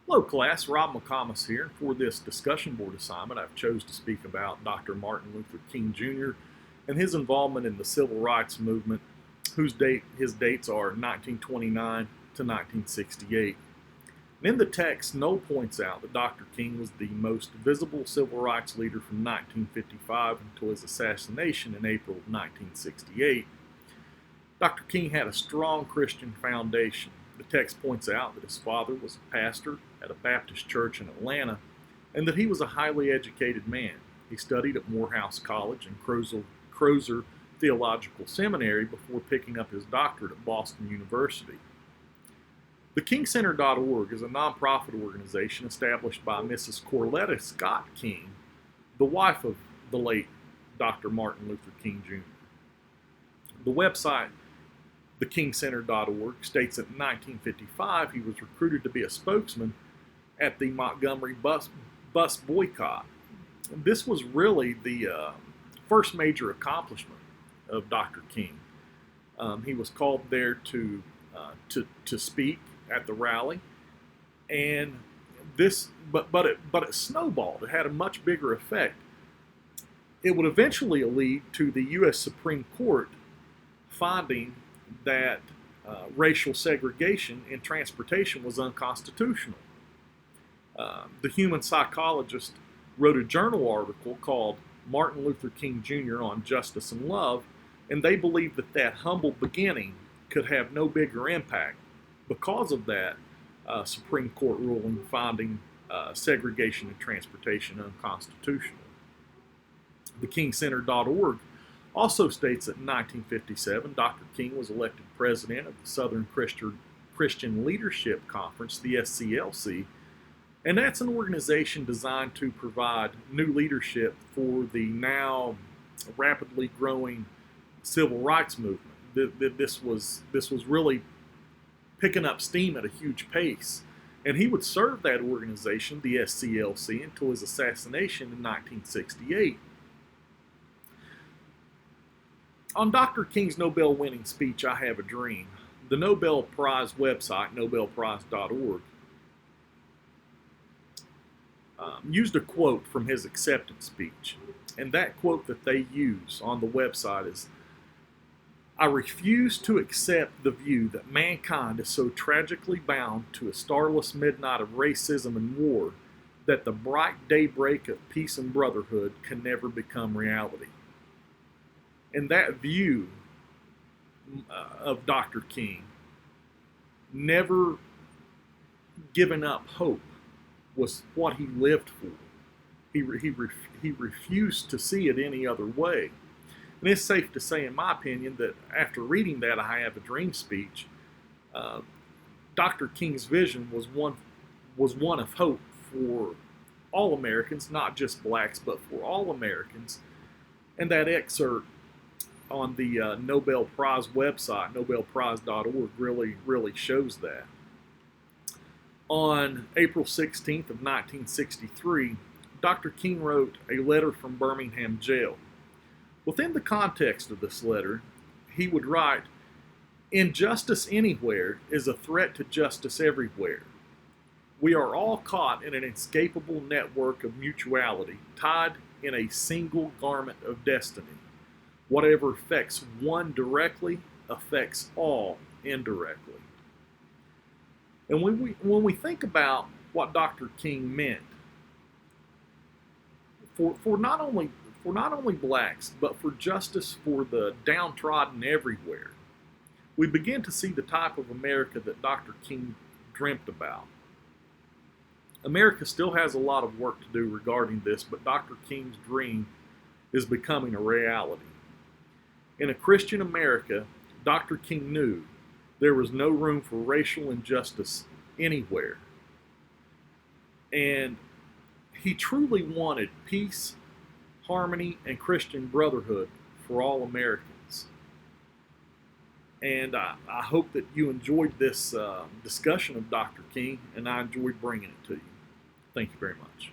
Hello class, Rob McComas here. For this discussion board assignment, I've chose to speak about Dr. Martin Luther King Jr. and his involvement in the civil rights movement, his dates are 1929 to 1968. And in the text, Noll points out that Dr. King was the most visible civil rights leader from 1955 until his assassination in April of 1968. Dr. King had a strong Christian foundation. The text points out that his father was a pastor at a Baptist church in Atlanta and that he was a highly educated man. He studied at Morehouse College and Crozer Theological Seminary before picking up his doctorate at Boston University. The KingCenter.org is a nonprofit organization established by Mrs. Corletta Scott King, the wife of the late Dr. Martin Luther King Jr. The website TheKingCenter.org states that in 1955 he was recruited to be a spokesman at the Montgomery bus boycott. This was really the first major accomplishment of Dr. King. He was called there to speak at the rally, and but it snowballed. It had a much bigger effect. It would eventually lead to the U.S. Supreme Court finding that racial segregation in transportation was unconstitutional. The Human Psychologist wrote a journal article called Martin Luther King Jr. on Justice and Love, and they believed that humble beginning could have no bigger impact because of that Supreme Court ruling finding segregation in transportation unconstitutional. The KingCenter.org also states that in 1957, Dr. King was elected president of the Southern Christian Leadership Conference, the SCLC, and that's an organization designed to provide new leadership for the now rapidly growing civil rights movement. This was really picking up steam at a huge pace, and he would serve that organization, the SCLC, until his assassination in 1968. On Dr. King's Nobel-winning speech, I Have a Dream, the Nobel Prize website, nobelprize.org, used a quote from his acceptance speech. And that quote that they use on the website is, "I refuse to accept the view that mankind is so tragically bound to a starless midnight of racism and war that the bright daybreak of peace and brotherhood can never become reality." And that view of Dr. King, never giving up hope, was what he lived for. He refused to see it any other way. And it's safe to say, in my opinion, that after reading that I Have a Dream speech, Dr. King's vision was one of hope for all Americans, not just blacks, but for all Americans. And that excerpt on the Nobel Prize website, nobelprize.org, really shows that. On April 16th of 1963, Dr. King wrote a letter from Birmingham jail. Within the context of this letter, he would write, "Injustice anywhere is a threat to justice everywhere. We are all caught in an inescapable network of mutuality, tied in a single garment of destiny. Whatever affects one directly affects all indirectly." And when we think about what Dr. King meant for not only blacks, but for justice for the downtrodden everywhere, we begin to see the type of America that Dr. King dreamt about. America still has a lot of work to do regarding this, but Dr. King's dream is becoming a reality. In a Christian America, Dr. King knew there was no room for racial injustice anywhere. And he truly wanted peace, harmony, and Christian brotherhood for all Americans. And I hope that you enjoyed this discussion of Dr. King, and I enjoyed bringing it to you. Thank you very much.